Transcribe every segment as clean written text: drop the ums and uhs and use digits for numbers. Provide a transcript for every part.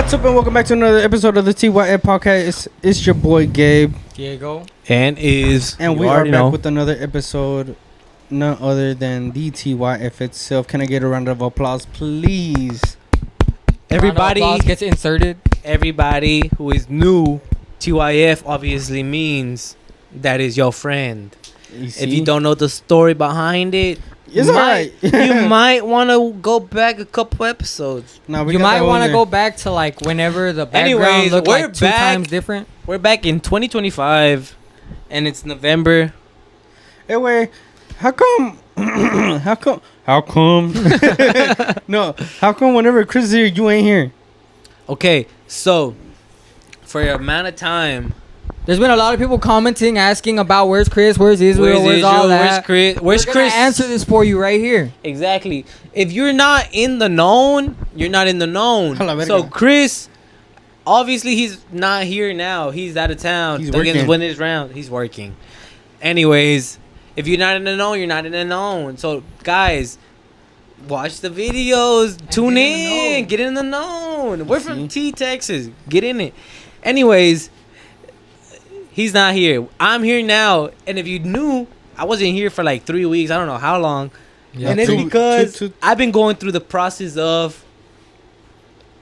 What's up and welcome back to another episode of the TYF Podcast. It's your boy Gabe. Diego. And we are back with another episode, none other than the TYF itself. Can I get a round of applause, please? Everybody gets inserted. Everybody who is new, TYF obviously means that is your friend. If you don't know the story behind it, it's alright. You might want to go back a couple episodes. You might want to go back to like whenever the background looked like two times different. We're back in 2025, and it's November. Anyway, how come? How come? No, how come whenever Chris is here, you ain't here? Okay, so for a amount of time, there's been a lot of people commenting, asking about where's Chris, where's Israel, where's all that. Where's Chris? Answer this for you right here. Exactly. If you're not in the known, you're not in the known. So Chris, obviously he's not here now. He's out of town. He's working. When his round, he's working. Anyways, if you're not in the known, you're not in the known. So guys, watch the videos. Tune in. Get in the known. We're from T, Texas. Get in it. Anyways. He's not here. I'm here now. And if you knew, I wasn't here for like 3 weeks. I don't know how long. Yeah, and it's because I've been going through the process of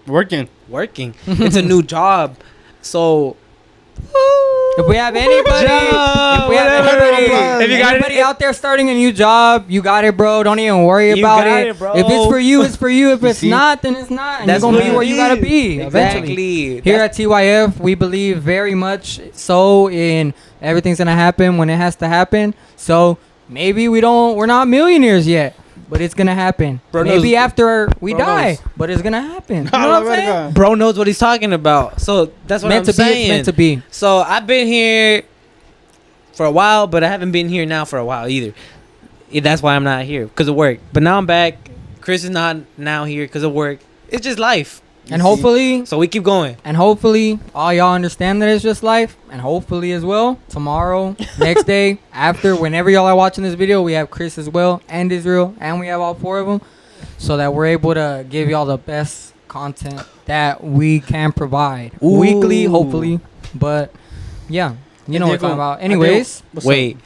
working. It's a new job. So if we have anybody, if you got anybody out there starting a new job, you got it, bro. Don't even worry about it. Bro. If it's for you, it's for you. If it's not, then it's not. And you're going to be where you got to be eventually. Here at TYF, we believe very much so in everything's going to happen when it has to happen. So maybe we're not millionaires yet. But it's going to happen. Maybe after we die. But it's going to happen. You know what I'm saying? Bro knows what he's talking about. So that's what I'm saying. It's meant to be. So I've been here for a while, but I haven't been here now for a while either. That's why I'm not here, because of work. But now I'm back. Chris is not now here because of work. It's just life. And hopefully... So we keep going. And hopefully all y'all understand that it's just life. And hopefully as well, tomorrow, next day, after, whenever y'all are watching this video, we have Chris as well and Israel. And we have all four of them. So that we're able to give y'all the best content that we can provide. Ooh. Weekly, hopefully. But yeah, you know what I'm talking about. Anyways. Wait,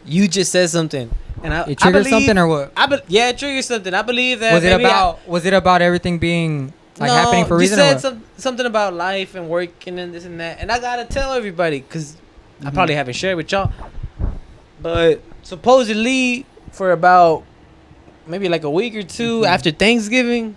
you just said something. And it triggered something or what? Yeah, it triggered something. I believe that. Was it about everything being... happening for a reason? You said something about life and working and this and that. And I got to tell everybody, because I probably haven't shared with y'all. But supposedly for about maybe like a week or two after Thanksgiving,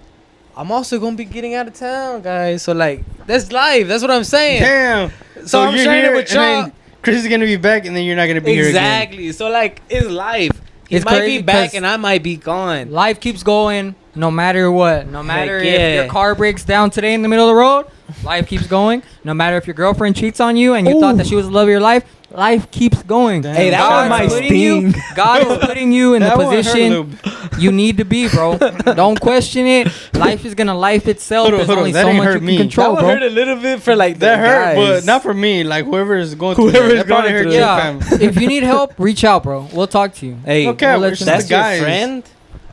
I'm also going to be getting out of town, guys. So like, that's life. That's what I'm saying. Damn. So I'm sharing it with y'all. Chris is going to be back and then you're not going to be here again. Exactly. So like, it's life. He might be back and I might be gone. Life keeps going no matter what. No matter if your car breaks down today in the middle of the road, life keeps going. No matter if your girlfriend cheats on you and you thought that she was the love of your life, life keeps going. Damn. Hey, that one might sting. God is putting you in the position you need to be, bro. Don't question it. Life is going to life itself. There's only so much you can control, bro. That hurt a little bit for like that hurt, guys. but not for me. Like whoever is going through that probably hurt you, fam. If you need help, reach out, bro. We'll talk to you. Hey, okay, that's your friend?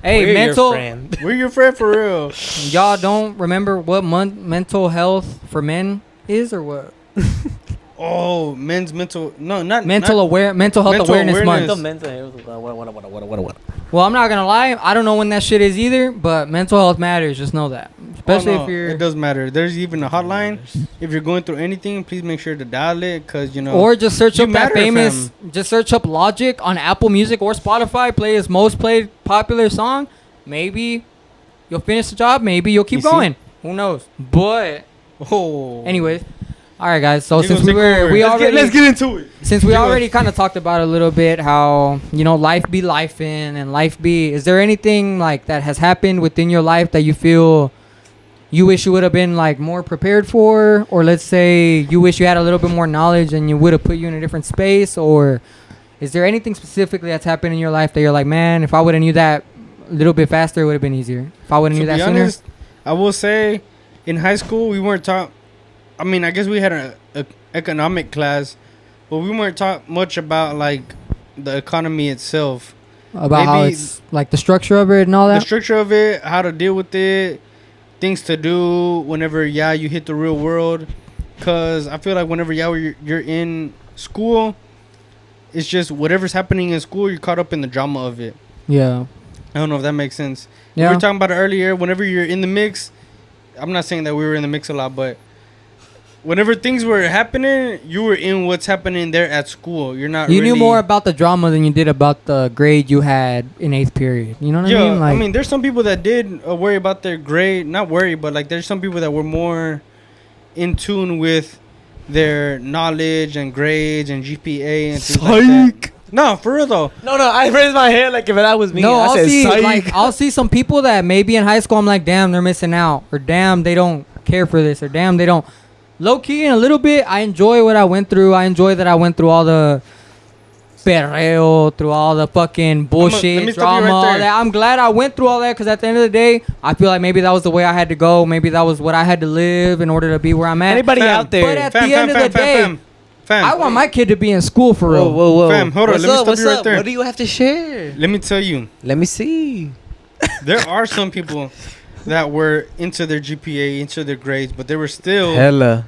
Hey, we're your friend for real. Y'all don't remember what month mental health for men is or what? Oh, men's mental... No, not... Mental health awareness month. What? Well, I'm not going to lie. I don't know when that shit is either, but mental health matters. Just know that. Especially if you're... It does matter. There's even a hotline. If you're going through anything, please make sure to dial it, because, you know... Or just search up that famous... Just search up Logic on Apple Music or Spotify. Play his most played popular song. Maybe you'll finish the job. Maybe you'll keep going. Who knows? But... Anyways... All right, guys. So let's get into it. Since we already kind of talked about a little bit how, you know, life be lifing and life be. Is there anything like that has happened within your life that you feel you wish you would have been like more prepared for, or let's say you wish you had a little bit more knowledge and you would have put you in a different space, or is there anything specifically that's happened in your life that you're like, man, if I would have knew that a little bit faster, it would have been easier. If I would have knew that sooner. I will say, in high school we weren't taught. I mean, I guess we had a economic class, but we weren't taught much about like the economy itself. About how it's like the structure of it and all that. The structure of it, how to deal with it, things to do whenever you hit the real world. Cause I feel like whenever you're in school, it's just whatever's happening in school, you're caught up in the drama of it. Yeah. I don't know if that makes sense. Yeah. We were talking about it earlier. Whenever you're in the mix, I'm not saying that we were in the mix a lot, but whenever things were happening, you were in what's happening there at school. You're not. You knew more about the drama than you did about the grade you had in 8th period. You know what I mean? I mean, there's some people that did worry about their grade. Not worry, but like there's some people that were more in tune with their knowledge and grades and GPA and things like that. No, for real though. No, I raised my hand like if that was me. No, I said, I'll see some people that maybe in high school I'm like, damn, they're missing out, or damn, they don't care for this, or damn, they don't. Low key, in a little bit, I enjoy what I went through. I enjoy that I went through all the perreo, through all the fucking bullshit, drama, all that. I'm glad I went through all that because at the end of the day, I feel like maybe that was the way I had to go. Maybe that was what I had to live in order to be where I'm at. Anybody out there? But at the end of the day, I want my kid to be in school for real. Whoa. Fam, hold on. Let me stop you right there. What do you have to share? Let me tell you. Let me see. There are some people that were into their GPA, into their grades, but they were still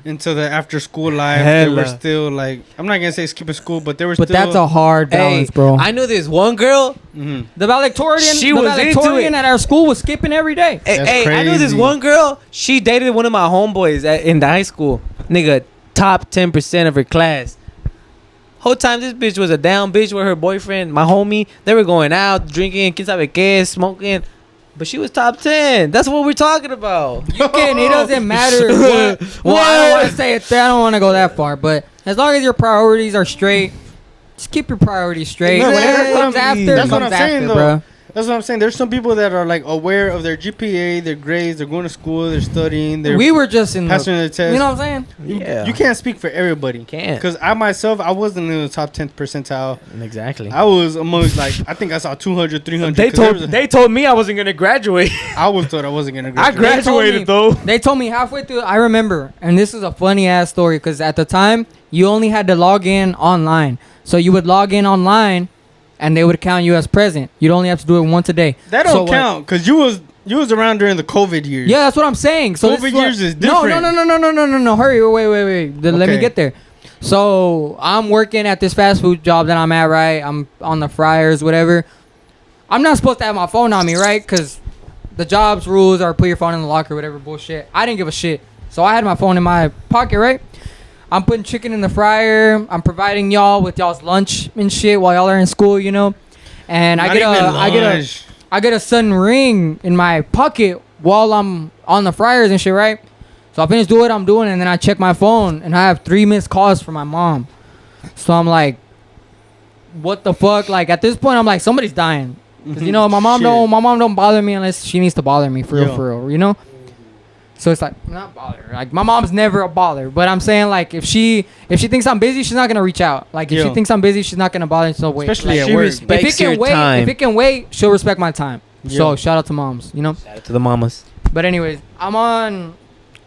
into the after school life. They were still like, I'm not gonna say skipping school, but they were still. But that's a hard balance, bro. I know this one girl. Mm-hmm. The valedictorian, She was into it. at our school was skipping every day. Hey, I know this one girl. She dated one of my homeboys in the high school. Nigga, top 10% of her class. Whole time this bitch was a down bitch with her boyfriend, my homie. They were going out, drinking, quién sabe qué, smoking. But she was top 10. That's what we're talking about. You can. It doesn't matter what. Well, I don't want to say it. I don't want to go that far. But as long as your priorities are straight, just keep your priorities straight. No, whatever comes after, that's what I'm saying, though. bro. That's what I'm saying. There's some people that are like aware of their GPA, their grades. They're going to school. They're studying. We were just in passing their test. You know what I'm saying? You can't speak for everybody. Can't. Because I myself, I wasn't in the top 10th percentile. Exactly. I was amongst like, I think I saw 200, 300. They told me I wasn't gonna graduate. I was told I wasn't gonna graduate. I graduated though. They told me halfway through. I remember, and this is a funny ass story because at the time you only had to log in online. So you would log in online, and they would count you as present. You'd only have to do it once a day. That don't count because you was around during the COVID years. Yeah, that's what I'm saying. So COVID years is different. No. Hurry, wait. Let me get there. So I'm working at this fast food job that I'm at, right? I'm on the fryers, whatever. I'm not supposed to have my phone on me, right? Because the job's rules are put your phone in the locker, whatever bullshit. I didn't give a shit. So I had my phone in my pocket, right? I'm putting chicken in the fryer. I'm providing y'all with y'all's lunch and shit while y'all are in school, you know. And I get a sudden ring in my pocket while I'm on the fryers and shit, right? So I finish doing what I'm doing, and then I check my phone, and I have 3 missed calls from my mom. So I'm like, what the fuck? Like at this point, I'm like, somebody's dying. 'Cause, you know, my mom don't bother me unless she needs to bother me for real, you know. So it's like, not bother. Like my mom's never a bother, but I'm saying like if she thinks I'm busy, she's not gonna reach out. Like if she thinks I'm busy, she's not gonna bother. So wait, especially like, at work. If it can wait, she'll respect my time. So shout out to moms, you know. Shout out to the mamas. But anyways, I'm on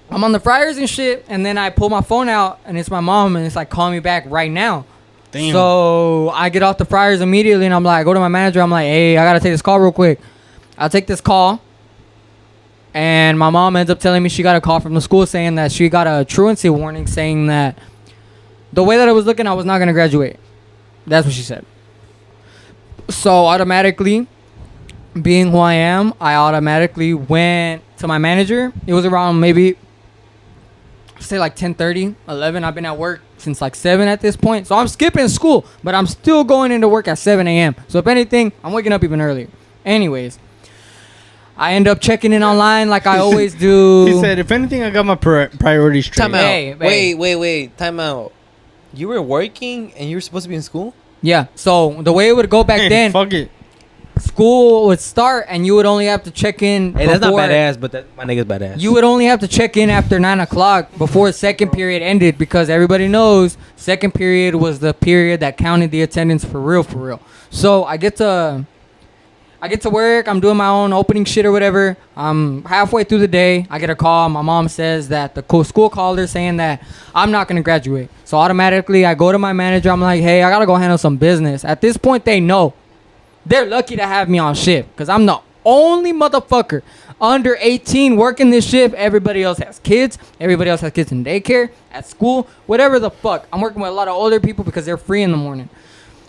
the fryers and shit, and then I pull my phone out, and it's my mom, and it's like, call me back right now. Damn. So I get off the fryers immediately, and I'm like, I go to my manager. I'm like, hey, I gotta take this call real quick. I'll take this call. And my mom ends up telling me she got a call from the school saying that she got a truancy warning saying that the way that it was looking, I was not going to graduate. That's what she said. So automatically, being who I am, I automatically went to my manager. It was around maybe, say like 10:30, 11. I've been at work since like 7 at this point. So I'm skipping school, but I'm still going into work at 7 a.m. So if anything, I'm waking up even earlier. Anyways. I end up checking in online like I always do. He said, if anything, I got my priorities straight. Time out. Hey. Wait. Time out. You were working and you were supposed to be in school? Yeah. So the way it would go back then, fuck it. School would start and you would only have to check in. Hey, that's not badass, but my nigga's badass. You would only have to check in after 9 o'clock before second period ended because everybody knows second period was the period that counted the attendance for real. So I get to work. I'm doing my own opening shit or whatever. I'm halfway through the day. I get a call. My mom says that the school called her saying that I'm not going to graduate. So automatically, I go to my manager. I'm like, hey, I got to go handle some business. At this point, they know. They're lucky to have me on shift because I'm the only motherfucker under 18 working this shift. Everybody else has kids. Everybody else has kids in daycare, at school, whatever the fuck. I'm working with a lot of older people because they're free in the morning.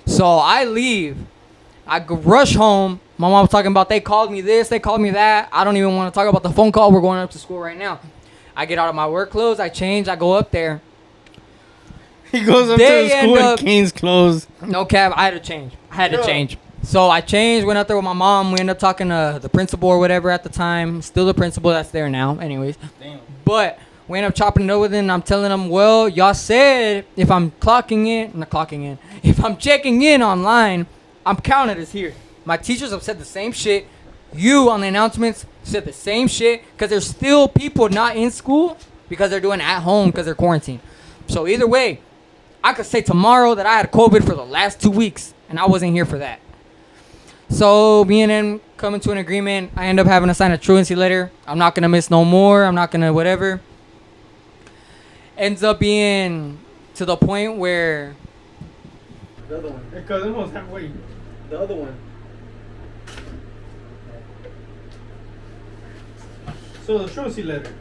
So I leave. I rush home. My mom was talking about they called me this, they called me that. I don't even want to talk about the phone call. We're going up to school right now. I get out of my work clothes. I change. I go up there. He goes up to the school in Kane's clothes. No cab. I had to change. So I changed, went up there with my mom. We ended up talking to the principal or whatever at the time. Still the principal that's there now. Anyways. Damn. But we ended up chopping it over with it, and I'm telling them, well, y'all said if I'm if I'm checking in online, I'm counted as here. My teachers have said the same shit. You on the announcements said the same shit because there's still people not in school because they're doing at home because they're quarantined. So either way, I could say tomorrow that I had COVID for the last 2 weeks, and I wasn't here for that. So me and them coming to an agreement. I end up having to sign a truancy letter. I'm not going to miss no more. I'm not going to whatever. Ends up being to the point where... The other one. Because it was halfway. The other one. So the truancy letter.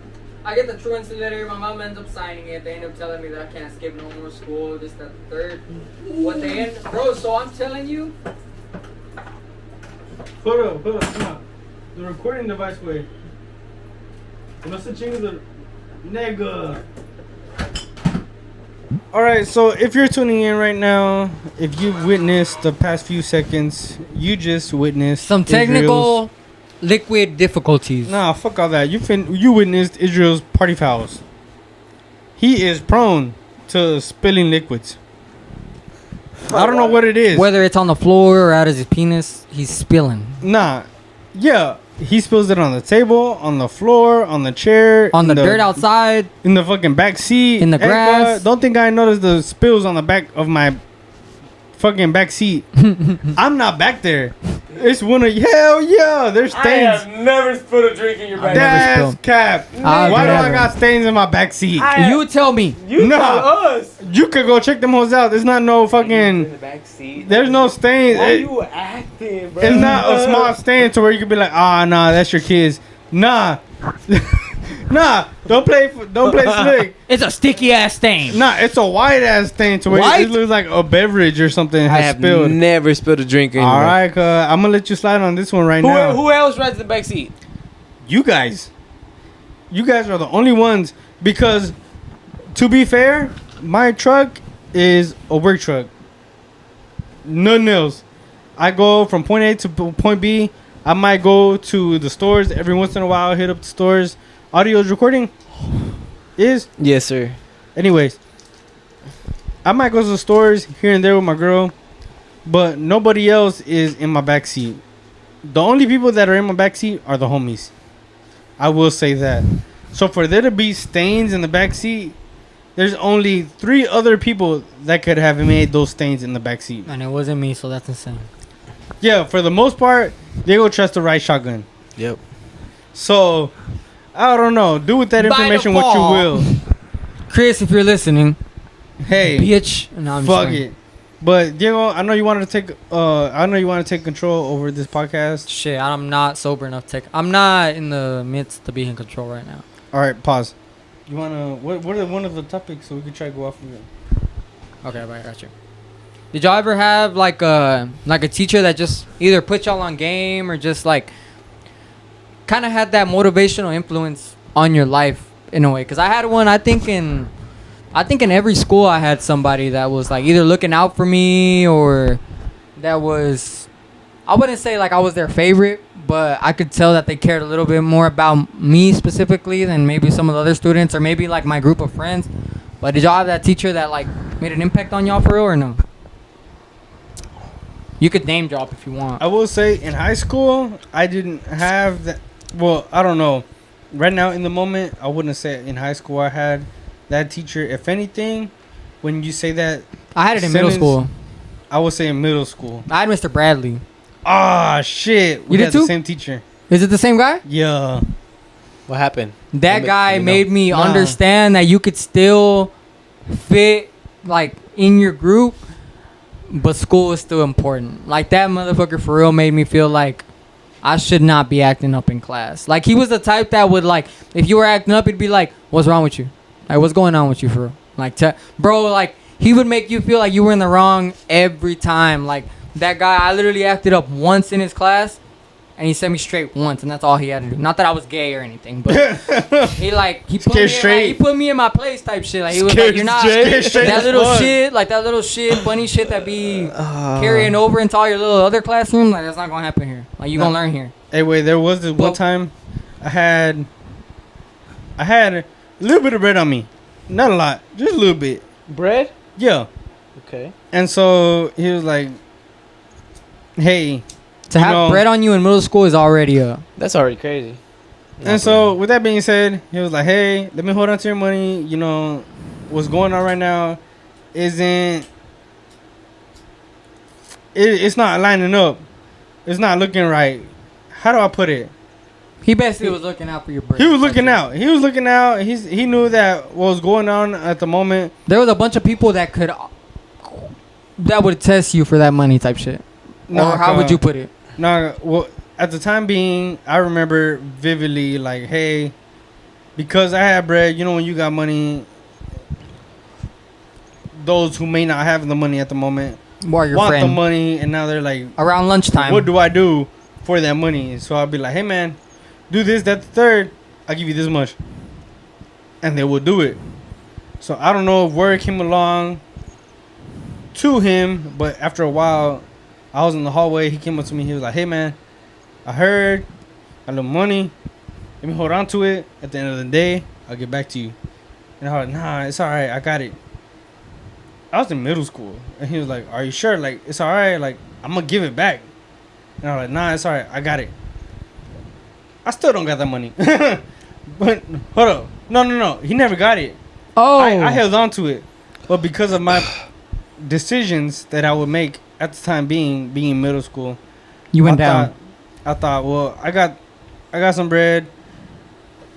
I get the truancy letter. My mom ends up signing it. They end up telling me that I can't skip no more school. This, that, the third. What they end... Bro, so I'm telling you... Hold up, come on. The recording device way. No such thing as a nigga. Alright, so if you're tuning in right now, if you've witnessed the past few seconds, you just witnessed some technical liquid difficulties. Nah, fuck all that. You witnessed Israel's party fouls. He is prone to spilling liquids. I don't know what it is. Whether it's on the floor or out of his penis, he's spilling. Nah. Yeah. He spills it on the table, on the floor, on the chair. On the dirt outside. In the fucking back seat. In the grass. Don't think I noticed the spills on the back of my fucking back seat. I'm not back there. It's one of... Hell yeah. There's stains. I have never spilled a drink in your back. That's cap. Why do I got stains in my back seat? You tell me. You tell us. You could go check them hoes out. There's not no fucking... In the back seat. There's no stains. Why are you acting, bro? It's not a small stain to where you could be like, nah, that's your kids. Nah. Nah, don't play slick. It's a sticky ass stain. Nah, it's a white ass stain to where it looks like a beverage or something has I have spilled. never spilled a drink in All right, I'm gonna let you slide on this one right now. Who else rides in the back seat? You guys. You guys are the only ones because, to be fair, my truck is a work truck. Nothing else. I go from point A to point B. I might go to the stores every once in a while. Hit up the stores. Audio is recording? Is? Yes, sir. Anyways, I might go to the stores here and there with my girl, but nobody else is in my backseat. The only people that are in my backseat are the homies. I will say that. So for there to be stains in the backseat, there's only 3 other people that could have made those stains in the backseat. And it wasn't me, so that's insane. Yeah, for the most part, they go trust the right shotgun. Yep. So, I don't know. Do with that information what you will. Chris, if you're listening, hey, bitch. No, fuck it. But Diego, I know you want to take control over this podcast. Shit, I'm not sober enough to take. I'm not in the midst to be in control right now. All right, pause. You wanna what are one of the topics so we can try to go off of it? Okay, I got you. Did y'all ever have like a teacher that just either put y'all on game or just like kind of had that motivational influence on your life in a way? Because I had one. I think in every school I had somebody that was like either looking out for me or that was, I wouldn't say like I was their favorite, but I could tell that they cared a little bit more about me specifically than maybe some of the other students or maybe like my group of friends. But did y'all have that teacher that like made an impact on y'all for real or no? You could name drop if you want. I will say in high school, I didn't have that. Well, I don't know. Right now in the moment, I wouldn't say in high school I had that teacher. If anything, when you say that, I had it in middle school. I would say in middle school. I had Mr. Bradley. Ah, shit. We did had too? the same teacher. Is it the same guy? Yeah. What happened? That guy made me understand that you could still fit like in your group, but school is still important. Like that motherfucker for real made me feel like I should not be acting up in class. Like, he was the type that would, like, if you were acting up, he'd be like, what's wrong with you? Like, what's going on with you, for real? Like, bro, like, he would make you feel like you were in the wrong every time. Like, that guy, I literally acted up once in his class, and he sent me straight once, and that's all he had to do. Not that I was gay or anything, but he put me in my place type shit. Like, he was like, you're not that little shit, funny shit that be carrying over into all your little other classroom. Like, that's not gonna happen here. Like, you gonna learn here. Hey, wait, there was this one time I had a little bit of bread on me. Not a lot, just a little bit. Bread? Yeah. Okay. And so he was like, hey. To have bread on you in middle school is already that's already crazy. And so, with that being said, he was like, hey, let me hold on to your money. You know, what's going on right now it's not lining up. It's not looking right. How do I put it? He basically was looking out for your bread. He was looking out. He knew that what was going on at the moment. There was a bunch of people that would test you for that money type shit. No, or how would you put it? No, well, at the time being, I remember vividly, like, hey, because I had bread, you know, when you got money, those who may not have the money at the moment want the money, and now they're like, around lunchtime, what do I do for that money? So I'll be like, hey, man, do this, that, the third, I'll give you this much. And they will do it. So I don't know if word came along to him, but after a while, I was in the hallway. He came up to me. He was like, hey, man, I heard a little money. Let me hold on to it. At the end of the day, I'll get back to you. And I was like, nah, it's all right. I got it. I was in middle school. And he was like, are you sure? Like, it's all right. Like, I'm going to give it back. And I was like, nah, it's all right. I got it. I still don't got that money. But, hold up. No. He never got it. Oh. I held on to it. But because of my decisions that I would make at the time being in middle school, you went down. I thought, well, I got some bread.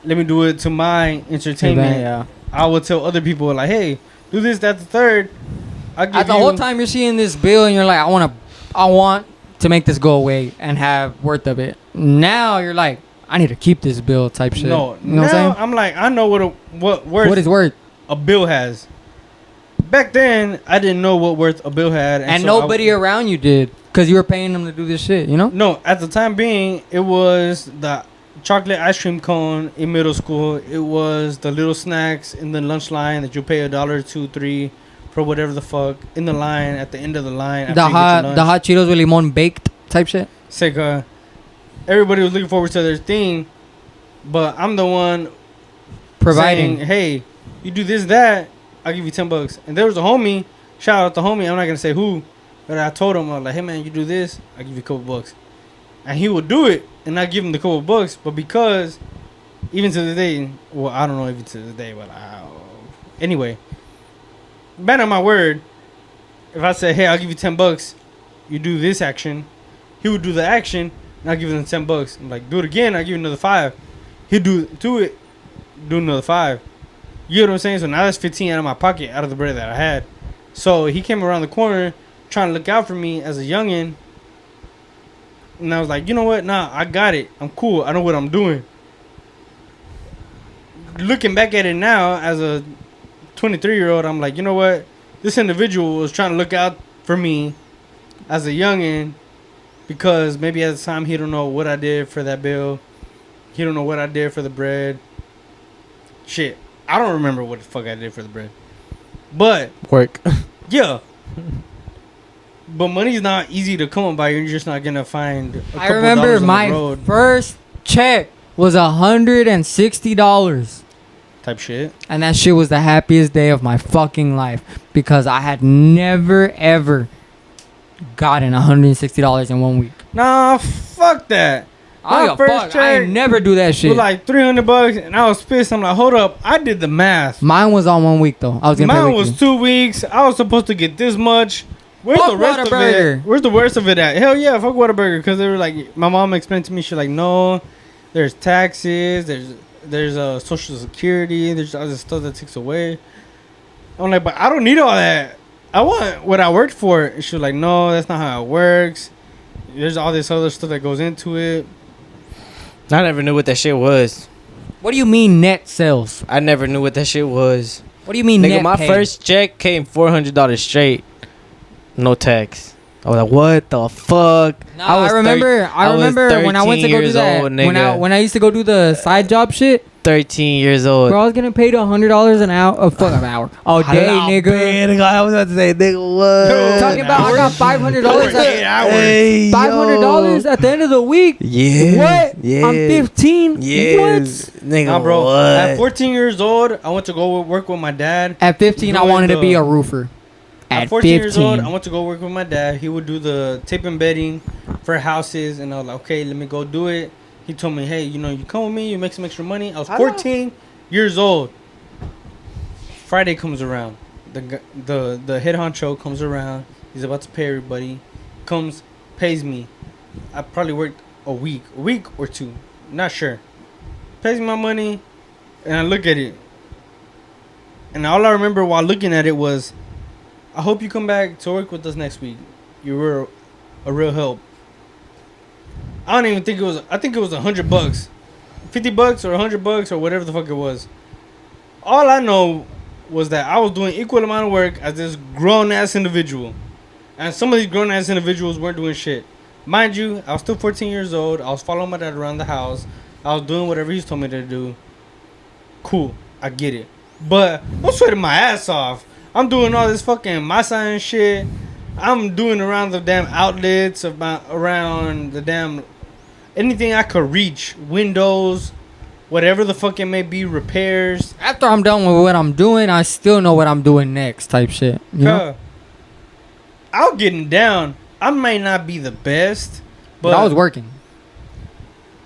Let me do it to my entertainment. Yeah. I would tell other people like, hey, do this, that, the third. The whole time you're seeing this bill and you're like, I want to make this go away and have worth of it. Now you're like, I need to keep this bill type shit. No, you know what I'm saying? I'm like, I know what is worth a bill has. Back then, I didn't know what worth a bill had. And so nobody around you did, because you were paying them to do this shit, you know? No, at the time being, it was the chocolate ice cream cone in middle school. It was the little snacks in the lunch line that you pay $1, $2, $3 for whatever the fuck in the line at the end of the line. The hot Cheetos with limon baked type shit. It's like everybody was looking forward to their thing, but I'm the one providing. Saying, hey, you do this, that, I'll give you $10. And there was a homie, shout out to homie, I'm not gonna say who, but I told him, I was like, hey man, you do this, I'll give you a couple bucks. And he would do it, and I give him the couple bucks, but because even to the day, well, I don't know even to the day, but anyway, man on my word, if I say, hey, I'll give you $10, you do this action, he would do the action, and I'll give him $10. I'm like, do it again, I'll give you another $5. He'd do another $5. You know what I'm saying? So now that's 15 out of my pocket, out of the bread that I had. So he came around the corner trying to look out for me as a youngin'. And I was like, you know what? Nah, I got it. I'm cool. I know what I'm doing. Looking back at it now as a 23-year-old, I'm like, you know what? This individual was trying to look out for me as a youngin', because maybe at the time he don't know what I did for that bill. He don't know what I did for the bread. Shit. I don't remember what the fuck I did for the bread. But work. Yeah. But money's not easy to come by. You're just not gonna find a couple I remember dollars on my the road first check was $160. Type shit. And that shit was the happiest day of my fucking life, because I had never ever gotten $160 in 1 week. Nah, fuck that. I never do that shit. Was like $300, and I was pissed. I'm like, hold up, I did the math. Mine was on 1 week though. I was gonna Mine was 2 weeks. I was supposed to get this much. Where's fuck the rest of it? Where's the rest of it at? Hell yeah, fuck Whataburger. Because they were like, my mom explained to me, she's like, no, there's taxes, there's social security, there's other stuff that takes away. I'm like, but I don't need all that. I want what I worked for. And she was like, no, that's not how it works. There's all this other stuff that goes into it. I never knew what that shit was. What do you mean net sales? I never knew what that shit was. What do you mean Nigga, net my pay? first check came $400 straight. No tax. I was like, what the fuck? Nah, I remember when I went to go do that. When I used to go do the side job shit. 13 years old. Bro, I was getting paid $100 an hour. A hour. A day, nigga. I was about to say, nigga, what? Talking about I got $500 Hey, $500 at the end of the week. Yeah. What? Yeah. I'm 15. Yes. What? Nigga, Nah, bro. what? At 14 years old, I went to go work with my dad. At 15, I Doing wanted to be the- a roofer. At At 14 years old, 15. I went to go work with my dad. He would do the tape and bedding for houses, and I was like, okay, let me go do it. He told me, hey, you come with me, you make some extra money. I was 14 years old. Friday comes around. The head honcho comes around. He's about to pay everybody. Comes, pays me. I probably worked a week or two, not sure. Pays me my money, and I look at it. And all I remember while looking at it was, I hope you come back to work with us next week. You were a real help. I don't even think it was. I think it was $100, $50 or $100 or whatever the fuck it was. All I know was that I was doing equal amount of work as this grown ass individual, and some of these grown ass individuals weren't doing shit. Mind you, I was still 14 years old. I was following my dad around the house. I was doing whatever he's told me to do. Cool, I get it. But I'm sweating my ass off. I'm doing all this fucking masa and shit. I'm doing around the damn outlets, around the damn anything I could reach. Windows, whatever the fuck it may be, repairs. After I'm done with what I'm doing, I still know what I'm doing next type shit. You know? I'll getting down. I might not be the best, But I was working.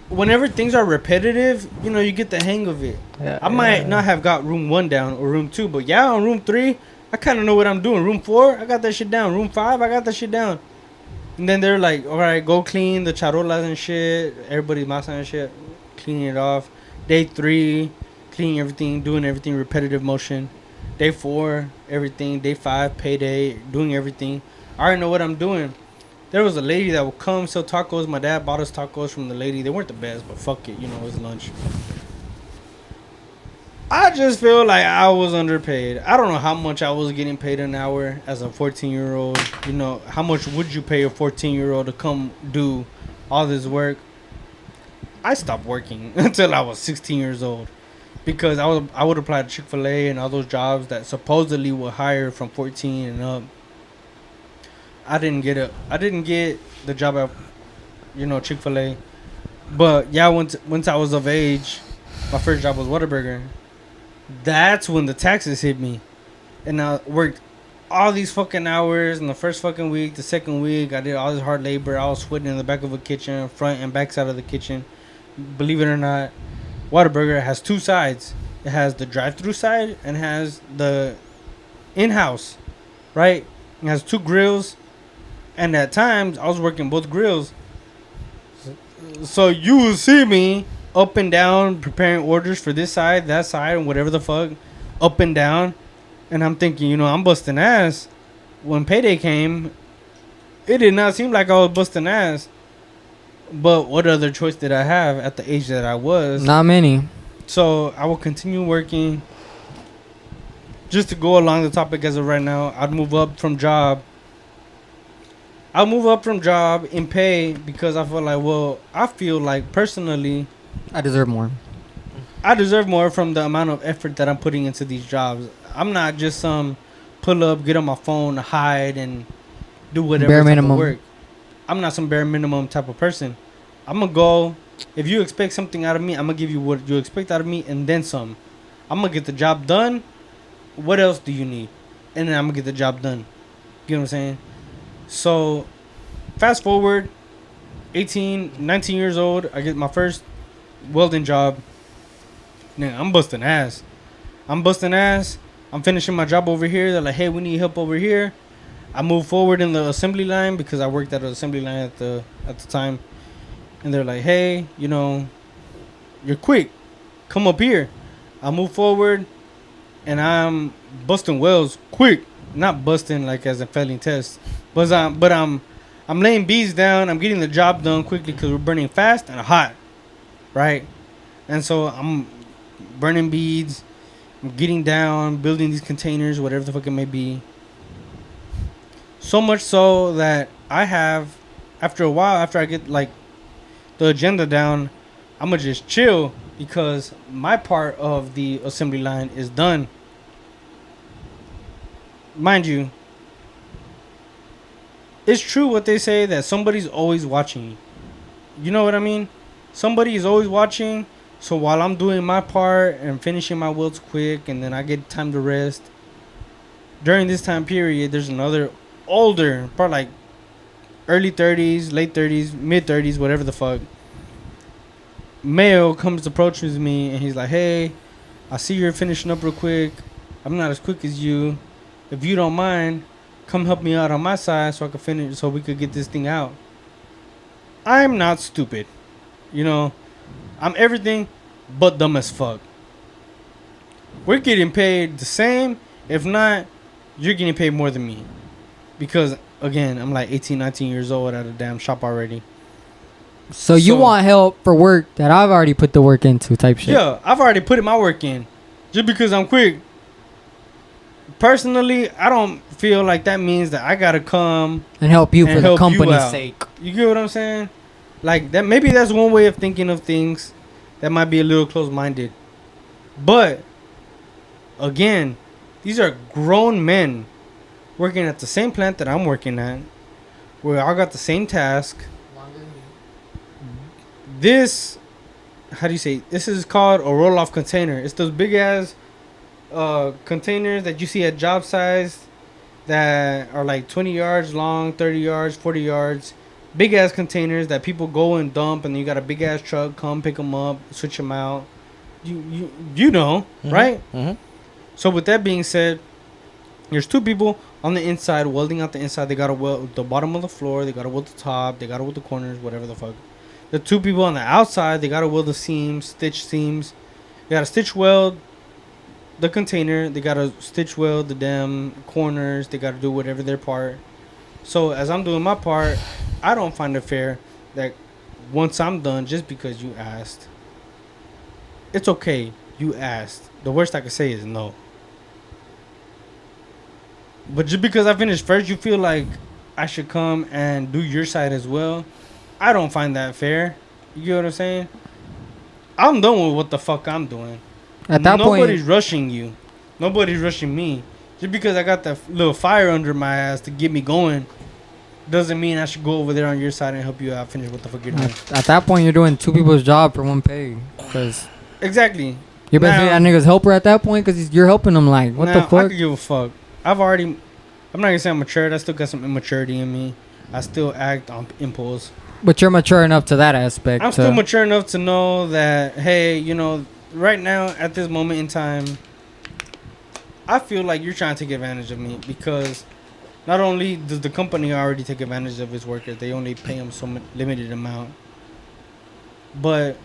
whenever things are repetitive, you get the hang of it. Yeah, I might not have got room 1 down or room 2, but yeah, on room 3, I kind of know what I'm doing. Room 4, I got that shit down. Room 5, I got that shit down. And then they're like, all right, go clean the charolas and shit. Everybody's masa and shit. Cleaning it off. Day 3, cleaning everything, doing everything, repetitive motion. Day 4, everything. Day 5, payday, doing everything. I already know what I'm doing. There was a lady that would come sell tacos. My dad bought us tacos from the lady. They weren't the best, but fuck it. It was lunch. I just feel like I was underpaid. I don't know how much I was getting paid an hour as a 14-year-old. How much would you pay a 14-year-old to come do all this work? I stopped working until I was 16 years old because I would apply to Chick-fil-A and all those jobs that supposedly would hire from 14 and up. I didn't get the job at Chick-fil-A. But yeah, once I was of age, my first job was Whataburger. That's when the taxes hit me. And I worked all these fucking hours in the first fucking week. The second week, I did all this hard labor. I was sweating in the back of a kitchen, front and back side of the kitchen. Believe it or not, Whataburger has 2 sides. It has the drive-through side and has the in-house, right? It has 2 grills. And at times, I was working both grills. So you will see me up and down preparing orders for this side, that side, and whatever the fuck, up and down. And I'm thinking, I'm busting ass. When payday came, it did not seem like I was busting ass. But what other choice did I have at the age that I was? Not many. So I will continue working. Just to go along the topic as of right now, I'll move up from job in pay because I feel like personally, I deserve more. I deserve more from the amount of effort that I'm putting into these jobs. I'm not just some pull up, get on my phone, hide, and do whatever Bare type minimum. of work. I'm not some bare minimum type of person. I'm going to go. If you expect something out of me, I'm going to give you what you expect out of me and then some. I'm going to get the job done. What else do you need? And then I'm going to get the job done. You know what I'm saying? So, fast forward, 19 years old, I get my first welding job. Now, I'm busting ass. I'm finishing my job over here. They're like, hey, we need help over here. I move forward in the assembly line because I worked at an assembly line at the time. And they're like, hey, you're quick. Come up here. I move forward and I'm busting welds quick. Not busting like as a failing test. But I'm I'm laying beads down. I'm getting the job done quickly because we're burning fast and hot, right? And so I'm burning beads. I'm getting down, building these containers, whatever the fuck it may be. So much so that I have, after a while, after I get like the agenda down, I'm gonna just chill because my part of the assembly line is done. Mind you, it's true what they say that somebody's always watching you. You know what I mean? Somebody is always watching. So while I'm doing my part and finishing my welds quick and then I get time to rest, during this time period, there's another older, probably like early 30s, late 30s, mid 30s, whatever the fuck, male comes approaches me and he's like, hey, I see you're finishing up real quick. I'm not as quick as you. If you don't mind, come help me out on my side so I can finish, so we could get this thing out. I'm not stupid. You know, I'm everything but dumb as fuck. We're getting paid the same. If not, you're getting paid more than me. Because, again, I'm like 18, 19 years old at a damn shop already. So you want help for work that I've already put the work into type shit. Yeah, I've already put my work in. Just because I'm quick. Personally, I don't feel like that means that I gotta come and help you and for the help you company's out. sake. You get what I'm saying? Like that. Maybe that's one way of thinking of things that might be a little close-minded. But again, these are grown men working at the same plant that I'm working at, where I got the same task. This, how do you say? This is called a roll-off container. It's those big-ass containers that you see at job sites that are like 20 yards long, 30 yards, 40 yards. Big-ass containers that people go and dump, and you got a big-ass truck come pick them up, switch them out. You know, right? Mm-hmm. So with that being said, there's two people on the inside welding out the inside. They got to weld the bottom of the floor. They got to weld the top. They got to weld the corners, whatever the fuck. The two people on the outside, they got to weld the seams, stitch seams. They got to stitch weld the container. They got to stitch weld the damn corners. They got to do whatever their part. So as I'm doing my part, I don't find it fair that once I'm done, just because you asked, it's okay. You asked. The worst I could say is no. But just because I finished first, you feel like I should come and do your side as well. I don't find that fair. You get what I'm saying? I'm done with what the fuck I'm doing. At that Nobody's point, rushing you. Nobody's rushing me. Just because I got that little fire under my ass to get me going doesn't mean I should go over there on your side and help you out finish what the fuck you're doing. at that point, you're doing two people's job for one pay. Because Exactly. you're basically that nigga's helper at that point because you're helping them. Like, what the I fuck? could give a fuck. I'm not gonna say I'm matured. I still got some immaturity in me. I still act on impulse. But you're mature enough to that aspect. I'm still mature enough to know that, hey, you know, right now at this moment in time, I feel like you're trying to take advantage of me because not only does the company already take advantage of its workers, they only pay them some limited amount. But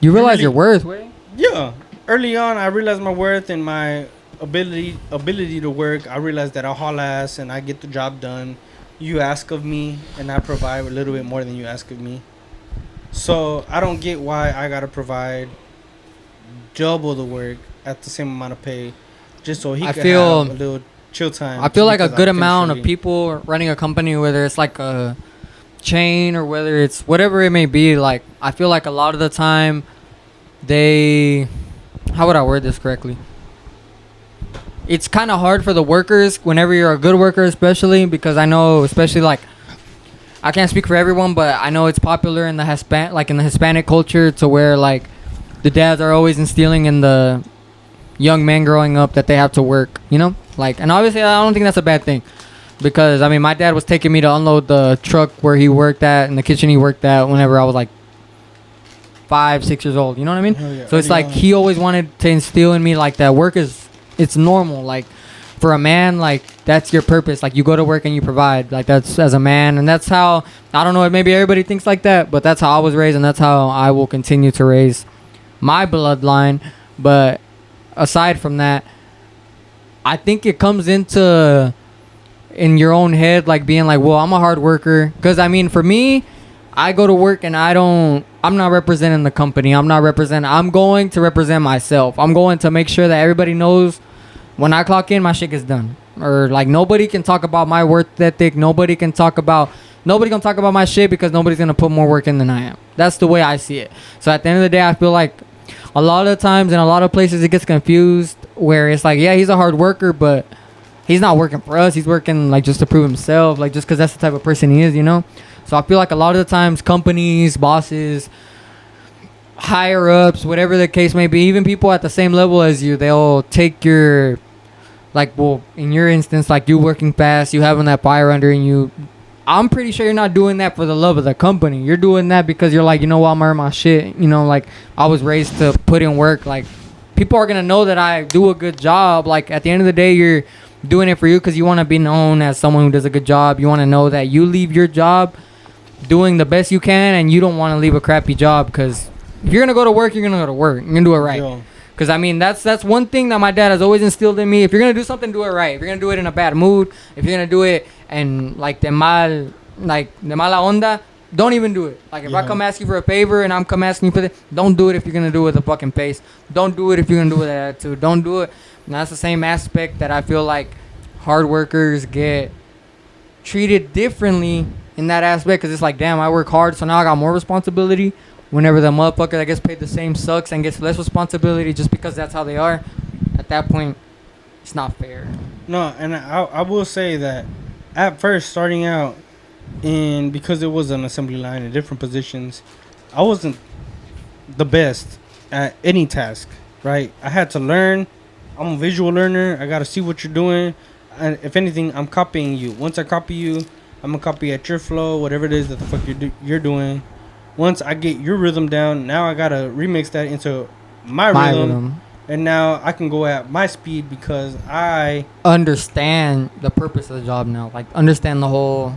you realize your worth, way? yeah, early on I realized my worth and my ability to work. I realized that I haul ass and I get the job done. You ask of me and I provide a little bit more than you ask of me. So I don't get why I gotta provide double the work at the same amount of pay just so he could have a little chill time. I feel like a good amount of people running a company, whether it's like a chain or whether it's whatever it may be, like I feel like a lot of the time how would I word this correctly? It's kind of hard for the workers whenever you're a good worker, especially because I know, especially like, I can't speak for everyone, but I know it's popular in the Hispanic culture to where like the dads are always instilling in the young men growing up that they have to work, you know? Like, and obviously I don't think that's a bad thing because I mean, my dad was taking me to unload the truck where he worked at in the kitchen he worked at whenever I was like 5, 6 years old, you know what I mean? Yeah. So it's like he always wanted to instill in me like that work it's normal. Like for a man, like that's your purpose. Like you go to work and you provide. Like that's as a man, and that's how I don't know. Maybe everybody thinks like that, but that's how I was raised, and that's how I will continue to raise my bloodline. But aside from that, I think it comes into in your own head, like being like, well, I'm a hard worker. Because I mean, for me, I go to work and I'm not representing the company. I'm going to represent myself. I'm going to make sure that everybody knows when I clock in, my shit gets done. Or like nobody can talk about my work ethic. Nobody gonna talk about my shit because nobody's gonna put more work in than I am. That's the way I see it. So at the end of the day, I feel like a lot of times in a lot of places it gets confused where it's like, yeah, he's a hard worker, but he's not working for us. He's working like just to prove himself, like just because that's the type of person he is, you know? So I feel like a lot of the times companies, bosses, higher ups, whatever the case may be, even people at the same level as you, they'll take your, like, well, in your instance, like you working fast, you having that fire under you. I'm pretty sure you're not doing that for the love of the company. You're doing that because you're like, you know what, I'm earning my shit. You know, like I was raised to put in work. Like people are going to know that I do a good job. Like at the end of the day, you're doing it for you because you want to be known as someone who does a good job. You want to know that you leave your job doing the best you can and you don't want to leave a crappy job because if you're going to go to work, you're going to go to work. You're going to do it right. Because, I mean, that's one thing that my dad has always instilled in me. If you're going to do something, do it right. If you're going to do it in a bad mood, if you're going to do it and, like, de mala onda, don't even do it. Like, if I come ask you for a favor and I'm come asking you for this, don't do it if you're going to do it with a fucking face. Don't do it if you're going to do it with an attitude. Don't do it. And that's the same aspect that I feel like hard workers get treated differently in that aspect. Because it's like, damn, I work hard, so now I got more responsibility. Whenever the motherfucker that gets paid the same sucks and gets less responsibility just because that's how they are, at that point, it's not fair. No, and I will say that at first, starting out, because it was an assembly line in different positions, I wasn't the best at any task, right? I had to learn. I'm a visual learner. I got to see what you're doing. And if anything, I'm copying you. Once I copy you, I'm going to copy at your flow, whatever it is that the fuck you're doing. Once I get your rhythm down, now I gotta remix that into my rhythm. And now I can go at my speed because I understand the purpose of the job now. Like, understand the whole...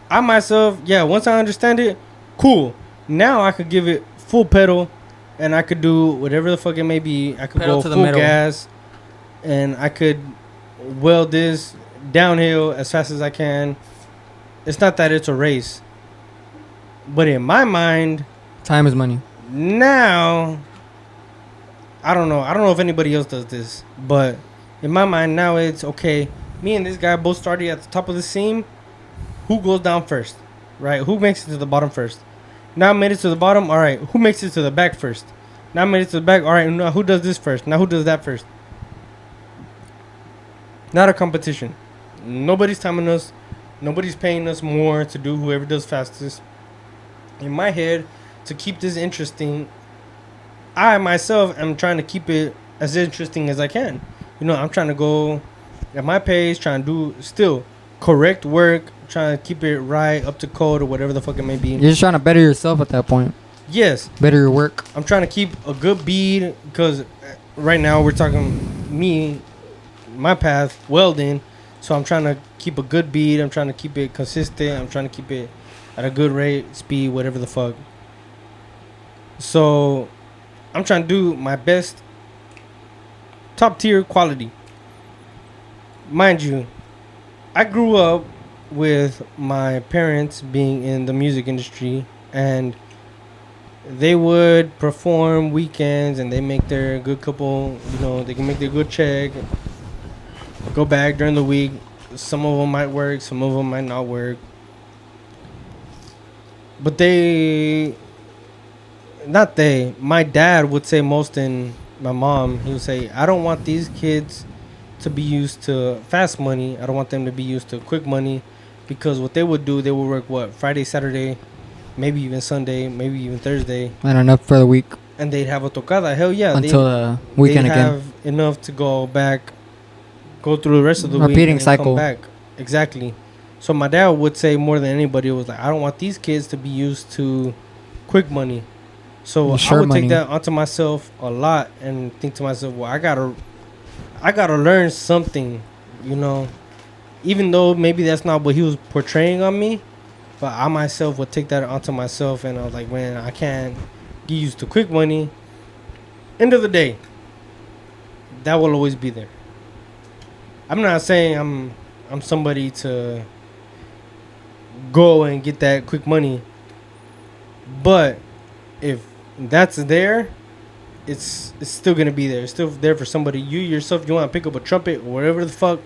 I myself, once I understand it, cool. Now I could give it full pedal and I could do whatever the fuck it may be. I could pedal go full gas and I could weld this downhill as fast as I can. It's not that it's a race. But in my mind, time is money. Now, I don't know. I don't know if anybody else does this, but in my mind now it's okay. Me and this guy both started at the top of the seam. Who goes down first, right? Who makes it to the bottom first? Now I made it to the bottom. All right. Who makes it to the back first? Now I made it to the back. All right. Now who does this first? Now who does that first? Not a competition. Nobody's timing us. Nobody's paying us more to do whoever does fastest. In my head, to keep this interesting, I myself am trying to keep it as interesting as I can. You know, I'm trying to go at my pace, trying to do still correct work, trying to keep it right, up to code or whatever the fuck it may be. You're just trying to better yourself at that point. Yes. Better your work. I'm trying to keep a good beat because right now we're talking me, my path, welding. So I'm trying to keep a good beat. I'm trying to keep it consistent. I'm trying to keep it at a good rate, speed, whatever the fuck. So I'm trying to do my best, top tier quality. Mind you, I grew up with my parents being in the music industry, and they would perform weekends and they make their good couple, you know, they can make their good check, go back during the week. Some of them might work, some of them might not work. But my dad would say most, and my mom, he would say, I don't want these kids to be used to fast money. I don't want them to be used to quick money, because what they would do, they would work, Friday, Saturday, maybe even Sunday, maybe even Thursday. And enough for the week. And they'd have a tocada. Hell yeah. Until the weekend they'd again. have enough to go back, go through the rest of the week. Repeating cycle. Come back. Exactly. So my dad would say more than anybody, it was like, I don't want these kids to be used to quick money. So I would take that onto myself a lot and think to myself, well, I gotta learn something, you know, even though maybe that's not what he was portraying on me, but I myself would take that onto myself, and I was like, man, I can't get used to quick money. End of the day, that will always be there. I'm not saying I'm I'm somebody to go and get that quick money. But if that's there, it's still gonna be there. It's still there for somebody. You yourself, you want to pick up a trumpet or whatever the fuck,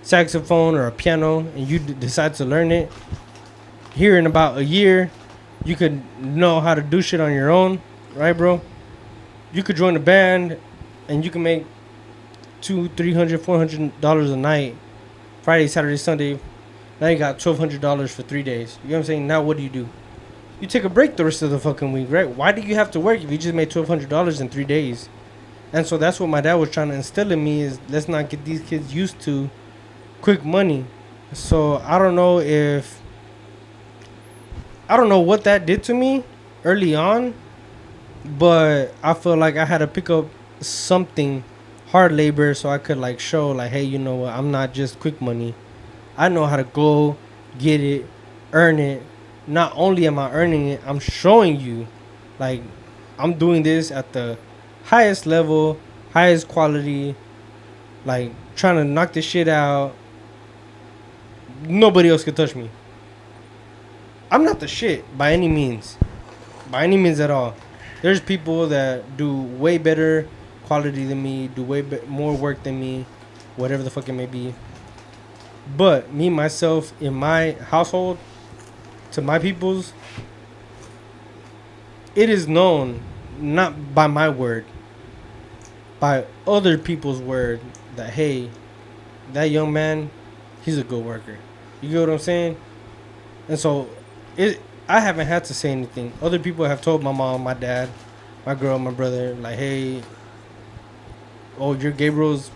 saxophone or a piano, and you decide to learn it. Here in about a year, you could know how to do shit on your own, right, bro? You could join a band, and you can make $200, $300, $400 a night, Friday, Saturday, Sunday. Now you got $1,200 for 3 days. You know what I'm saying? Now what do? You take a break the rest of the fucking week, right? Why do you have to work if you just made $1,200 in 3 days? And so that's what my dad was trying to instill in me is let's not get these kids used to quick money. So I don't know what that did to me early on, but I feel like I had to pick up something hard labor so I could like show like, hey, you know what? I'm not just quick money. I know how to go get it, earn it. Not only am I earning it, I'm showing you like I'm doing this at the highest level, highest quality, like trying to knock this shit out. Nobody else can touch me. I'm not the shit by any means at all. There's people that do way better quality than me, do way more work than me, whatever the fuck it may be. But me, myself, in my household, to my peoples, it is known, not by my word, by other people's word, that, hey, that young man, he's a good worker. You get what I'm saying? And so, I haven't had to say anything. Other people have told my mom, my dad, my girl, my brother, like, hey, oh, you're Gabriel's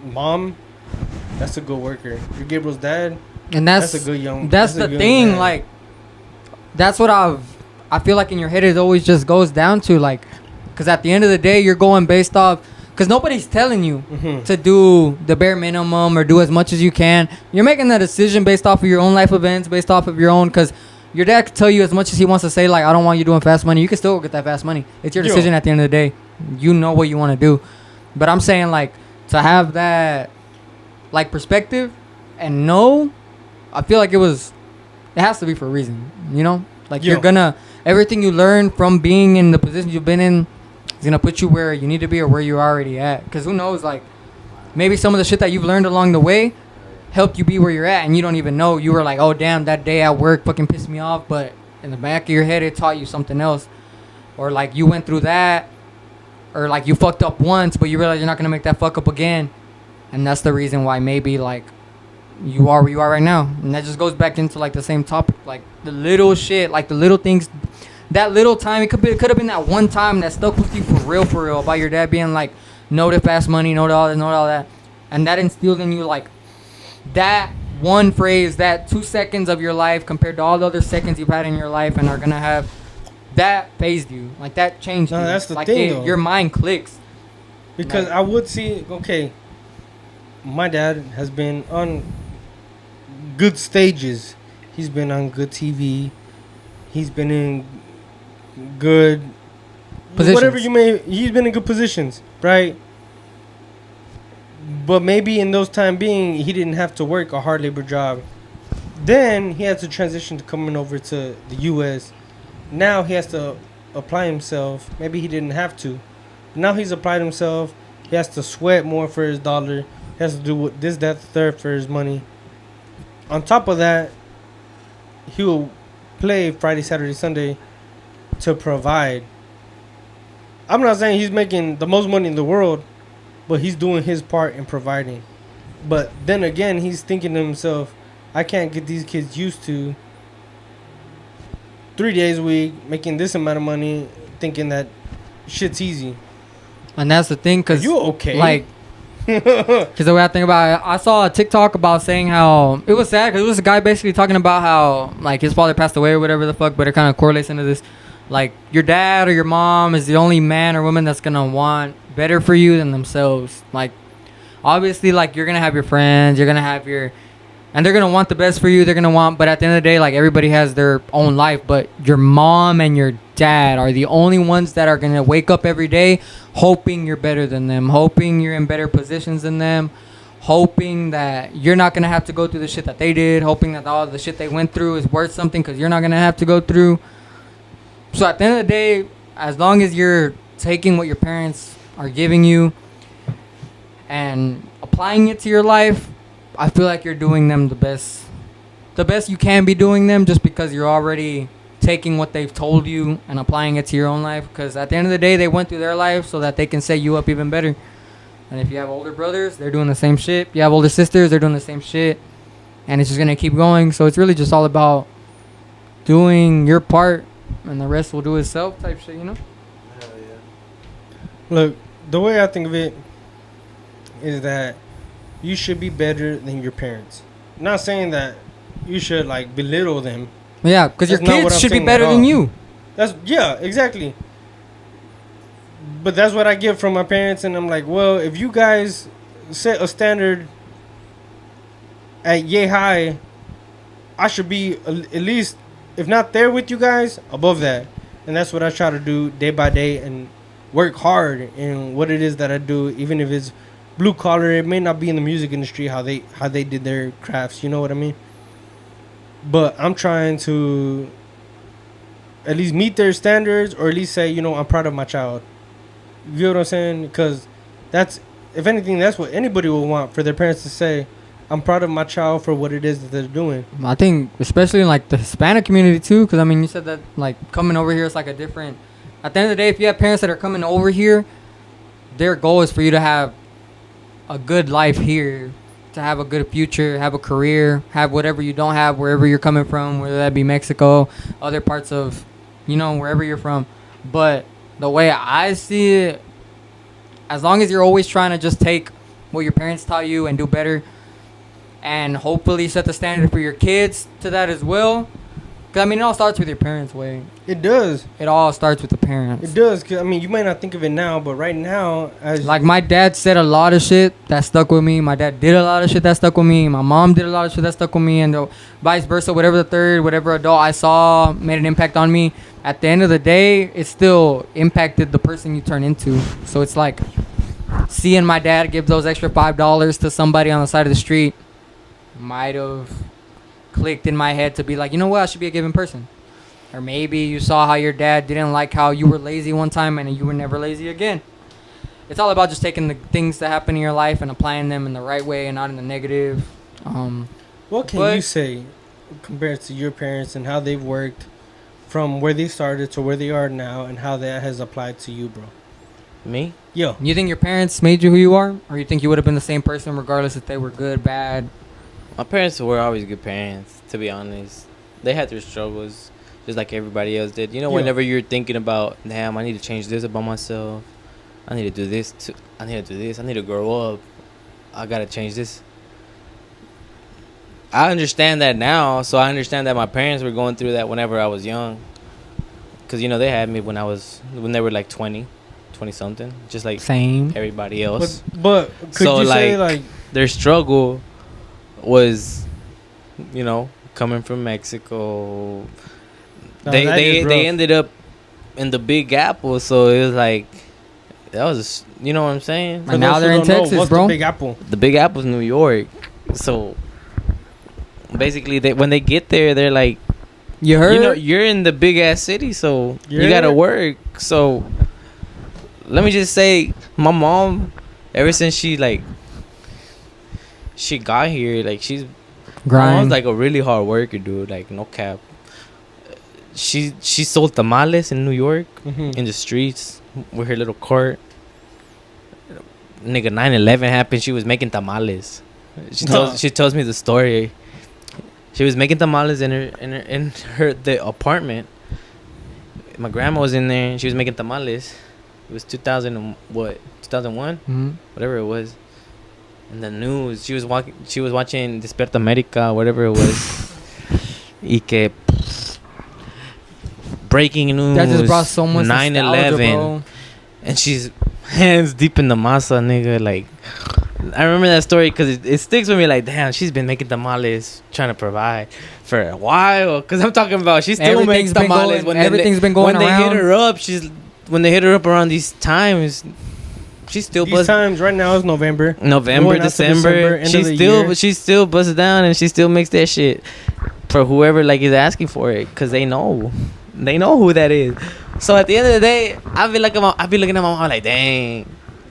mom? That's a good worker. You're Gabriel's dad? And that's a good young. That's the thing, man. Like, that's what I feel like in your head it always just goes down to, like, because at the end of the day you're going based off, because nobody's telling you to do the bare minimum or do as much as you can. You're making that decision based off of your own life events, based off of your own, because your dad can tell you as much as he wants to say, like, I don't want you doing fast money. You can still get that fast money. It's your decision at the end of the day. You know what you want to do. But I'm saying, like, to have that, like, perspective and know, I feel like it has to be for a reason, you know? Like, you're gonna, everything you learn from being in the position you've been in is gonna put you where you need to be or where you're already at. Because who knows, like, maybe some of the shit that you've learned along the way helped you be where you're at and you don't even know. You were like, oh, damn, that day at work fucking pissed me off. But in the back of your head, it taught you something else. Or, like, you went through that. Or, like, you fucked up once, but you realize you're not gonna make that fuck up again. And that's the reason why maybe, like, you are where you are right now. And that just goes back into, like, the same topic. Like, the little shit, like, the little things, that little time, it could have been that one time that stuck with you for real, about your dad being like, no to fast money, no to all this, no to all that. And that instilled in you, like, that one phrase, that 2 seconds of your life compared to all the other seconds you've had in your life and are going to have, that phased you. Like, that changed you. No, that's the like, thing, though. Your mind clicks. Because like, I would see, okay, my dad has been on good stages. He's been on good TV. He's been in good positions. Whatever you may, he's been in good positions, right? But maybe in those time being, he didn't have to work a hard labor job. Then he had to transition to coming over to the U.S. Now he has to apply himself. Maybe he didn't have to. Now he's applied himself. He has to sweat more for his dollar. He has to do this, that, third for his money. On top of that, he will play Friday, Saturday, Sunday to provide. I'm not saying he's making the most money in the world, but he's doing his part in providing. But then again, he's thinking to himself, I can't get these kids used to 3 days a week, making this amount of money, thinking that shit's easy. And that's the thing, because you okay? Like, because the way I think about it, I saw a TikTok about saying how it was sad because it was a guy basically talking about how, like, his father passed away or whatever the fuck, but it kind of correlates into this. Like, your dad or your mom is the only man or woman that's gonna want better for you than themselves. Like, obviously, like, you're gonna have your friends, you're gonna have your, and they're gonna want the best for you. They're gonna want, but at the end of the day, like, everybody has their own life. But your mom and your dad are the only ones that are gonna wake up every day hoping you're better than them, hoping you're in better positions than them, hoping that you're not going to have to go through the shit that they did, hoping that all the shit they went through is worth something because you're not going to have to go through. So at the end of the day, as long as you're taking what your parents are giving you and applying it to your life, I feel like you're doing them the best you can be doing them, just because you're already taking what they've told you and applying it to your own life. Because at the end of the day, they went through their life so that they can set you up even better. And if you have older brothers, they're doing the same shit. If you have older sisters, they're doing the same shit. And it's just going to keep going. So it's really just all about doing your part, and the rest will do itself type shit, you know? Hell yeah. Look, the way I think of it is that you should be better than your parents. I'm not saying that you should, like, belittle them. Yeah, because your That's not what kids I'm should be saying better at than all. you. Yeah, exactly. But that's what I get from my parents, and I'm like, well, if you guys set a standard at yay high, I should be at least, if not there with you guys, above that. And that's what I try to do day by day, and work hard in what it is that I do, even if it's blue collar. It may not be in the music industry how they did their crafts, you know what I mean? But I'm trying to at least meet their standards, or at least say, you know, I'm proud of my child. You know what I'm saying? Because that's, if anything, that's what anybody will want, for their parents to say, I'm proud of my child for what it is that they're doing. I think especially in like the Hispanic community too, because I mean, you said that like coming over here is like a different. At the end of the day, if you have parents that are coming over here, their goal is for you to have a good life here, to have a good future, have a career, have whatever you don't have wherever you're coming from, whether that be Mexico, other parts of, you know, wherever you're from. But the way I see it, as long as you're always trying to just take what your parents taught you and do better, and hopefully set the standard for your kids to that as well. Because, I mean, it all starts with your parents' way. It does. It all starts with the parents. It does. 'Cause, I mean, you might not think of it now, but right now, as Like, my dad said a lot of shit that stuck with me. My dad did a lot of shit that stuck with me. My mom did a lot of shit that stuck with me. And vice versa, whatever adult I saw made an impact on me. At the end of the day, it still impacted the person you turn into. So it's like seeing my dad give those extra $5 to somebody on the side of the street might have clicked in my head to be like, you know what, I should be a giving person. Or maybe you saw how your dad didn't like how you were lazy one time and you were never lazy again. It's all about just taking the things that happen in your life and applying them in the right way and not in the negative. what can you say compared to your parents and how they've worked from where they started to where they are now, and how that has applied to you, bro? Me? Yo. You think your parents made you who you are? Or you think you would have been the same person regardless if they were good, bad? My parents were always good parents, to be honest. They had their struggles, just like everybody else did. You know, Yeah. whenever you're thinking about, damn, I need to change this about myself. I need to do this. I need to do this. I need to grow up. I got to change this. I understand that now, so I understand that my parents were going through that whenever I was young. Because, you know, they had me when they were like 20-something, just like Same. everybody else. But could So, you say, like, like, their struggle was, you know, coming from Mexico. No, They that is rough. ended up in the Big Apple, so it was like, that was, you know what I'm saying? And now those they're who in don't know, Texas, what's bro. the Big Apple? The Big Apple's New York, so basically, when they get there, they're like, You heard? you know, you're in the big ass city, so Yeah. you gotta work. So let me just say, my mom, ever since she got here, like, she's my mom's Grind. like a really hard worker, dude. Like, no cap. She sold tamales in New York, Mm-hmm. in the streets with her little cart. Nigga, 9/11 happened. She was making tamales. She tells me the story. She was making tamales in the apartment. My grandma was in there. And she was making tamales. It was 2000 and what? 2001, Mhm. whatever it was. In the news, she was watching Despierta America, whatever it was. Y que breaking news. That just brought so much 9/11. nostalgia, bro. And she's hands deep in the masa, nigga. Like, I remember that story because it sticks with me. Like, damn, she's been making tamales, trying to provide for a while. Because I'm talking about, she still makes Everything's been tamales. going- everything's been going when they hit around. her up, when they hit her up around these times, She still These times right now is November, December. end of the year. She still busts down and she still makes that shit for whoever like is asking for it, cause they know who that is. So at the end of the day, I be looking at my mom like, dang,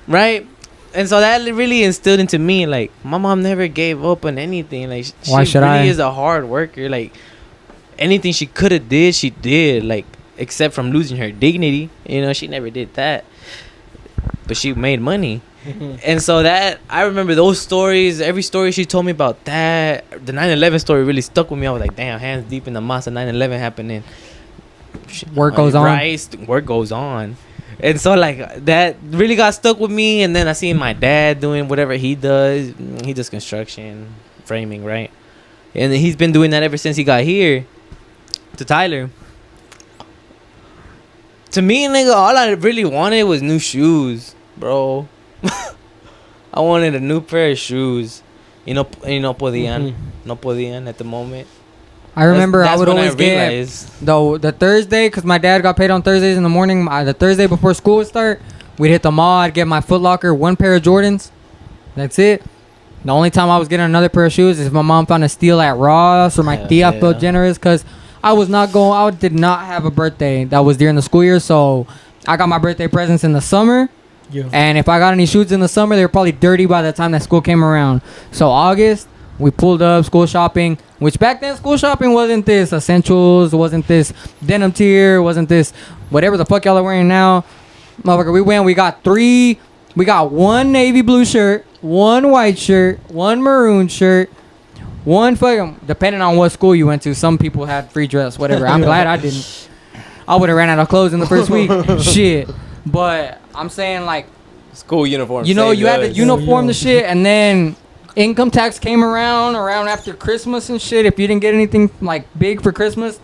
right? And so that really instilled into me, like, my mom never gave up on anything. Like, she really is a hard worker. Like, anything she could have did, she did. Like, except from losing her dignity, you know, she never did that. But she made money. And so that, I remember those stories, every story she told me about that. The 9/11 story really stuck with me. I was like, damn, hands deep in the mess of 9/11 happening. Work goes on. Work goes on. And so, like, that really got stuck with me. And then I seen my dad doing whatever he does. He does construction, framing, right? And he's been doing that ever since he got here to Tyler. To me, nigga, all I really wanted was new shoes, bro. I wanted a new pair of shoes. No podían. No podían at the moment. I remember I would always get the Thursday, because my dad got paid on Thursdays in the morning. The Thursday before school would start, we'd hit the mall. I'd get my Foot Locker, one pair of Jordans. That's it. The only time I was getting another pair of shoes is if my mom found a steal at Ross, or my tia felt generous, because I did not have a birthday that was during the school year. So I got my birthday presents in the summer. Yeah. And if I got any shoes in the summer, they were probably dirty by the time that school came around. So August, we pulled up school shopping, which back then school shopping wasn't this essentials, wasn't this denim tier, wasn't this whatever the fuck y'all are wearing now. Motherfucker, we got one navy blue shirt, one white shirt, one maroon shirt, one fucking, depending on what school you went to. Some people had free dress, whatever. I'm glad I didn't. I would have ran out of clothes in the first week. Shit. But I'm saying, like, school uniform. You know, you had to uniform the shit, and then income tax came around after Christmas and shit. If you didn't get anything like big for Christmas,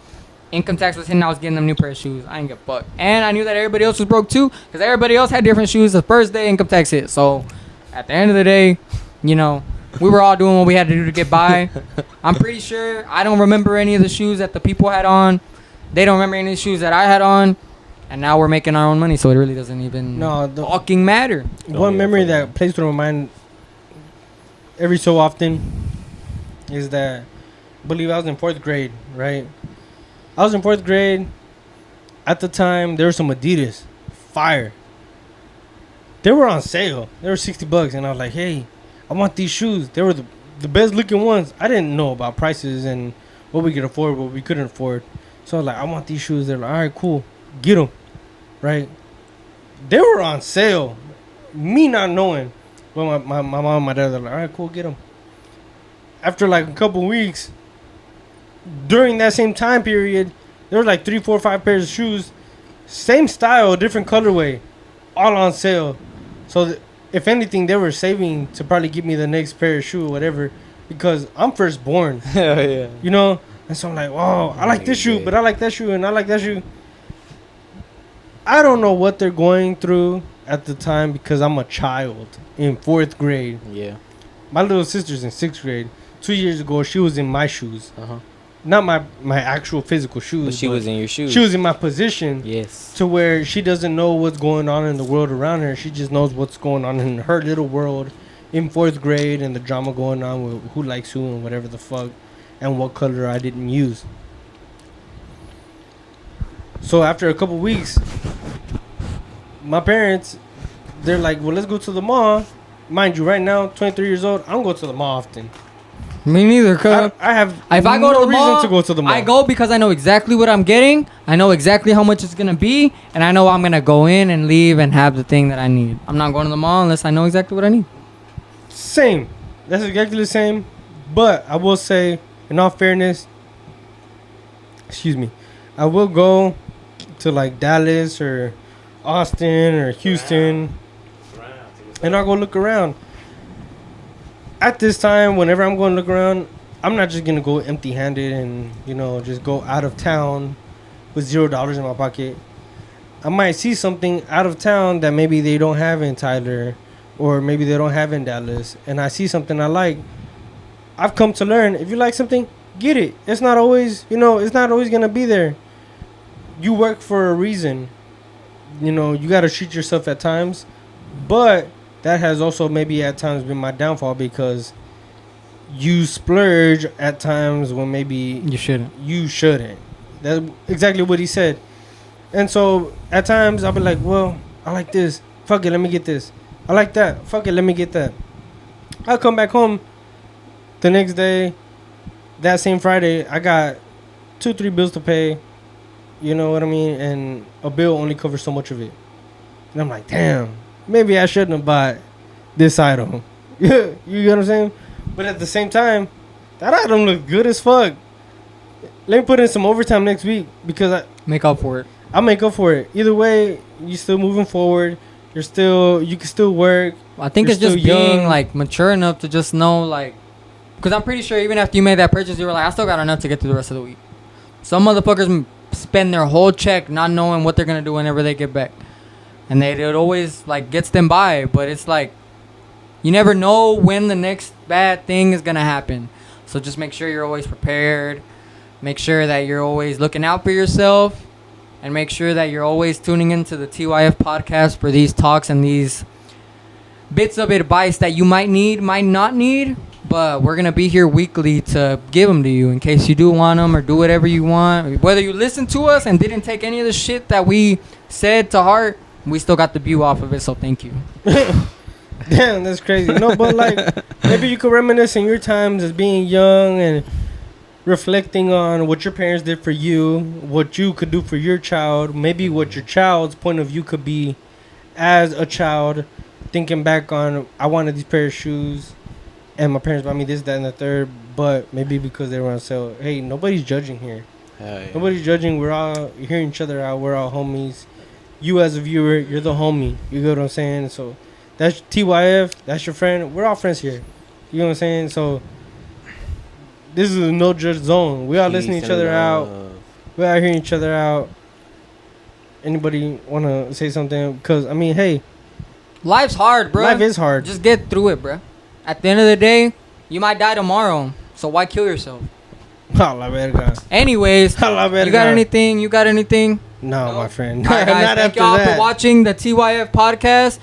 income tax was hitting. I was getting them new pair of shoes. I didn't get fucked. And I knew that everybody else was broke too, because everybody else had different shoes. The first day income tax hit. So at the end of the day, you know, we were all doing what we had to do to get by. I'm pretty sure I don't remember any of the shoes that the people had on. They don't remember any of the shoes that I had on. And now we're making our own money, so it really doesn't even fucking matter. One memory that plays through my mind every so often is that I believe I was in 4th grade, right? I was in 4th grade. At the time, there were some Adidas. Fire. They were on sale. They were $60, and I was like, hey, I want these shoes. They were the best looking ones. I didn't know about prices and what we could afford, what we couldn't afford. So I was like, I want these shoes. They're like, all right, cool. Get them, right? They were on sale. Me not knowing. Well, my mom and my dad were like, all right, cool, get them. After like a couple weeks, during that same time period, there were like 3, 4, 5 pairs of shoes, same style, different colorway, all on sale. So if anything, they were saving to probably give me the next pair of shoe or whatever, because I'm firstborn. Hell yeah. You know? And so I'm like, whoa, I like this shoe, but I like that shoe, and I like that shoe. I don't know what they're going through at the time, because I'm a child in 4th grade. Yeah. My little sister's in 6th grade. 2 years ago, she was in my shoes. Not my actual physical shoes. But she was in your shoes. She was in my position. Yes. To where she doesn't know what's going on in the world around her. She just knows what's going on in her little world in 4th grade, and the drama going on with who likes who and whatever the fuck, and what color I didn't use. So after a couple weeks, my parents, they're like, well, let's go to the mall. Mind you, right now, 23 years old, I don't go to the mall often. Me neither, cuz. I have if I go no to the reason mall, to go to the mall. I go because I know exactly what I'm getting. I know exactly how much it's going to be. And I know I'm going to go in and leave and have the thing that I need. I'm not going to the mall unless I know exactly what I need. Same. That's exactly the same. But I will say, in all fairness, I will go to like Dallas or Austin or Houston, and I'll go look around. At this time, whenever I'm going to look around, I'm not just going to go empty-handed and, you know, just go out of town with $0 in my pocket. I might see something out of town that maybe they don't have in Tyler, or maybe they don't have in Dallas, and I see something I like. I've come to learn, if you like something, get it. It's not always, it's not always going to be there. You work for a reason. You know, you got to treat yourself at times. But that has also maybe at times been my downfall because you splurge at times when maybe You shouldn't. you shouldn't. That's exactly what he said. And so at times I'll be like, well, I like this. Fuck it, let me get this. I like that. Fuck it, let me get that. I'll come back home the next day. That same Friday, I got 2-3 bills to pay. You know what I mean? And a bill only covers so much of it. And I'm like, damn, maybe I shouldn't have bought this item. You get what I'm saying? But at the same time, that item looks good as fuck. Let me put in some overtime next week because Make up for it. I'll make up for it. Either way, you still moving forward. You can still work. I think You're it's just still being young. like mature enough to just know, like, because I'm pretty sure even after you made that purchase, you were like, I still got enough to get through the rest of the week. Some motherfuckers spend their whole check not knowing what they're gonna do whenever they get back, and it always like gets them by. But it's like you never know when the next bad thing is gonna happen. So just make sure you're always prepared. Make sure that you're always looking out for yourself. And make sure that you're always tuning into the TYF podcast for these talks and these bits of advice that you might need, might not need. But we're going to be here weekly to give them to you in case you do want them or do whatever you want. Whether you listen to us and didn't take any of the shit that we said to heart, we still got the view off of it. So thank you. Damn, that's crazy. No, but like maybe you could reminisce in your times as being young and reflecting on what your parents did for you, what you could do for your child, maybe what your child's point of view could be as a child, thinking back on, I wanted these pair of shoes and my parents bought me this, that, and the third, but maybe because they were on sale. Hey, nobody's judging here. Yeah. Nobody's judging. We're all hearing each other out. We're all homies. You as a viewer, you're the homie. You get what I'm saying? So that's TYF. That's your friend. We're all friends here. You know what I'm saying? So this is a no judge zone. We all listening to each other out. We all hearing each other out. Anybody want to say something? Because, I mean, hey. Life's hard, bro. Life is hard. Just get through it, bro. At the end of the day, you might die tomorrow. So why kill yourself? A la verga. Anyways, A la verga. you got anything? You got anything? No, No. my friend. All right, guys, Not thank after y'all that. for watching the TYF podcast.